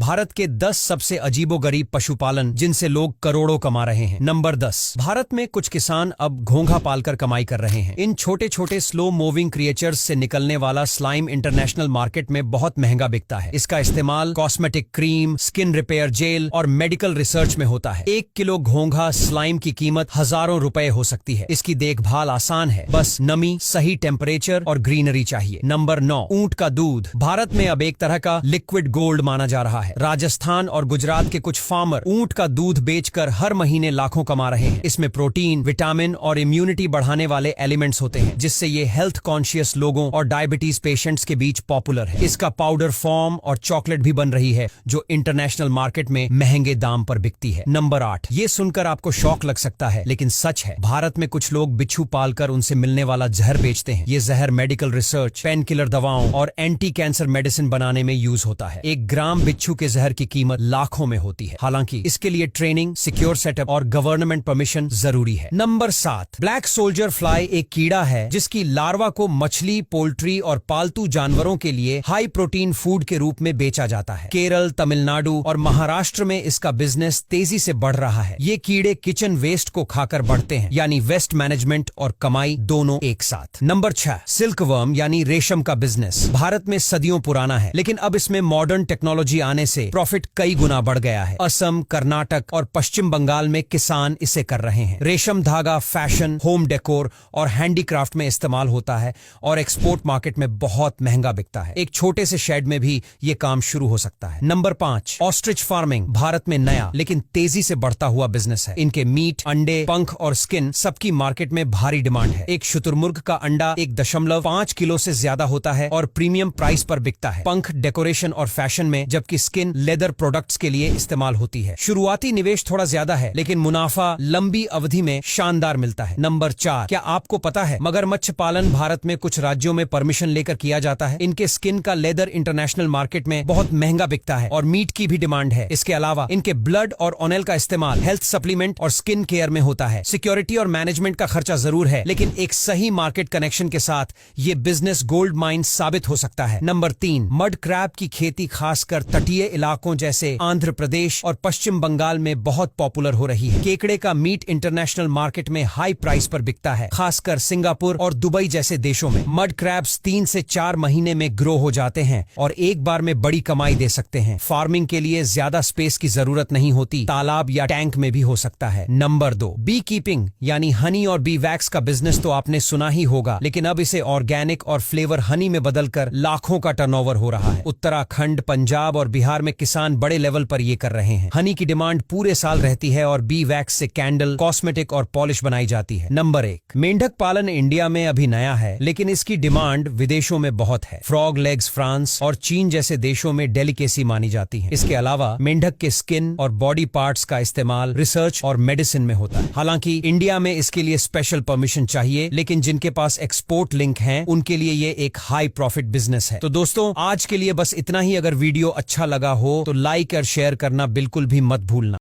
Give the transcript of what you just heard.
भारत के 10 सबसे अजीबोगरीब पशुपालन जिनसे लोग करोड़ों कमा रहे हैं। नंबर 10, भारत में कुछ किसान अब घोंघा पालकर कमाई कर रहे हैं। इन छोटे छोटे स्लो मूविंग क्रिएचर्स से निकलने वाला स्लाइम इंटरनेशनल मार्केट में बहुत महंगा बिकता है। इसका इस्तेमाल cosmetic cream, skin repair gel और मेडिकल रिसर्च में होता है। 1 किलो घोंघा स्लाइम की कीमत हजारों रुपए हो सकती है। इसकी देखभाल आसान है, बस नमी, सही टेम्परेचर और ग्रीनरी चाहिए। नंबर 9, ऊंट का दूध। भारत में अब एक तरह का लिक्विड गोल्ड माना जा रहा है। राजस्थान और गुजरात के कुछ फार्मर ऊंट का दूध बेचकर हर महीने लाखों कमा रहे हैं। इसमें प्रोटीन, विटामिन और इम्यूनिटी बढ़ाने वाले एलिमेंट्स होते हैं, जिससे ये हेल्थ कॉन्शियस लोगों और डायबिटीज पेशेंट्स के बीच पॉपुलर है। इसका पाउडर फॉर्म और चॉकलेट भी बन रही है, जो इंटरनेशनल मार्केट में महंगे दाम पर बिकती है। नंबर 8, ये सुनकर आपको शौक लग सकता है, लेकिन सच है। भारत में कुछ लोग बिच्छू पालकर उनसे मिलने वाला जहर बेचते हैं। ये जहर मेडिकल रिसर्च, पेन किलर दवाओं और एंटी कैंसर मेडिसिन बनाने में यूज होता है। 1 ग्राम बिच्छू के जहर की कीमत लाखों में होती है। हालांकि इसके लिए ट्रेनिंग, सिक्योर सेटअप और गवर्नमेंट परमिशन जरूरी है। नंबर 7, ब्लैक सोल्जर फ्लाई एक कीड़ा है जिसकी लार्वा को मछली, पोल्ट्री और पालतू जानवरों के लिए हाई प्रोटीन फूड के रूप में बेचा जाता है। केरल, तमिलनाडु और महाराष्ट्र में इसका बिजनेस तेजी से बढ़ रहा है। ये कीड़े किचन वेस्ट को खाकर बढ़ते हैं, यानी वेस्ट मैनेजमेंट और कमाई दोनों एक साथ। नंबर 6, सिल्क वर्म यानी रेशम का बिजनेस। भारत में सदियों पुराना है, लेकिन अब इसमें मॉडर्न टेक्नोलॉजी आने से प्रॉफिट कई गुना बढ़ गया है। असम, कर्नाटक और पश्चिम बंगाल में किसान इसे कर रहे हैं। रेशम धागा फैशन, होम डेकोर और हैंडीक्राफ्ट में इस्तेमाल होता है और एक्सपोर्ट मार्केट में बहुत महंगा बिकता है। एक छोटे से शेड में भी ये काम शुरू हो सकता है। Number 5, ostrich farming. भारत में नया लेकिन तेजी से बढ़ता हुआ बिजनेस है। इनके मीट, अंडे, पंख और स्किन सबकी मार्केट में भारी डिमांड है। एक शुतुरमुर्ग का अंडा 1.5 किलो से ज्यादा होता है और प्रीमियम प्राइस पर बिकता है। पंख डेकोरेशन और फैशन में, जबकि स्किन लेदर प्रोडक्ट्स के लिए इस्तेमाल होती है। शुरुआती निवेश थोड़ा ज्यादा है, लेकिन मुनाफा लंबी अवधि में शानदार मिलता है। नंबर 4, क्या आपको पता है मगरमच्छ पालन भारत में कुछ राज्यों में परमिशन लेकर किया जाता है। इनके स्किन का लेदर इंटरनेशनल मार्केट में बहुत महंगा बिकता है और मीट की भी डिमांड है। इसके अलावा इनके ब्लड और ऑनेल का इस्तेमाल हेल्थ सप्लीमेंट और स्किन केयर में होता है। सिक्योरिटी और मैनेजमेंट का खर्चा जरूर है, लेकिन एक सही मार्केट कनेक्शन के साथ ये बिजनेस गोल्ड माइन साबित हो सकता है। नंबर 3, मड क्रैब की खेती खासकर तटीय इलाकों जैसे आंध्र प्रदेश और पश्चिम बंगाल में बहुत पॉपुलर हो रही है। केकड़े का मीट इंटरनेशनल मार्केट में हाई प्राइस पर बिकता है, खासकर सिंगापुर और दुबई जैसे देशों में। मड क्रैब्स 3 से 4 महीने में ग्रो हो जाते हैं और एक बार में बड़ी कमाई दे सकते हैं। फार्मिंग के लिए ज्यादा स्पेस की जरूरत नहीं होती, तालाब या टैंक में भी हो सकता है। नंबर 2, बी कीपिंग यानी हनी और बी वैक्स का बिजनेस तो आपने सुना ही होगा, लेकिन अब इसे ऑर्गेनिक और फ्लेवर हनी में बदलकर लाखों का टर्नओवर हो रहा है। उत्तराखंड, पंजाब और बिहार में किसान बड़े लेवल पर ये कर रहे हैं। हनी की डिमांड पूरे साल रहती है और बी वैक्स से कैंडल, कॉस्मेटिक और पॉलिश बनाई जाती है। नंबर 1, मेंढक पालन इंडिया में अभी नया है, लेकिन इसकी डिमांड विदेशों में बहुत है। फ्रॉग लेग्स फ्रांस और चीन जैसे देशों में डेलिकेसी मानी जाती है। इसके अलावा मेंढक के स्किन और बॉडी पार्ट्स का इस्तेमाल रिसर्च और मेडिसिन में होता है। हालांकि इंडिया में इसके लिए स्पेशल परमिशन चाहिए, लेकिन जिनके पास एक्सपोर्ट लिंक है उनके लिए ये एक हाई प्रॉफिट बिजनेस है। तो दोस्तों, आज के लिए बस इतना ही। अगर वीडियो अच्छा लगा हो तो लाइक और शेयर करना बिल्कुल भी मत भूलना।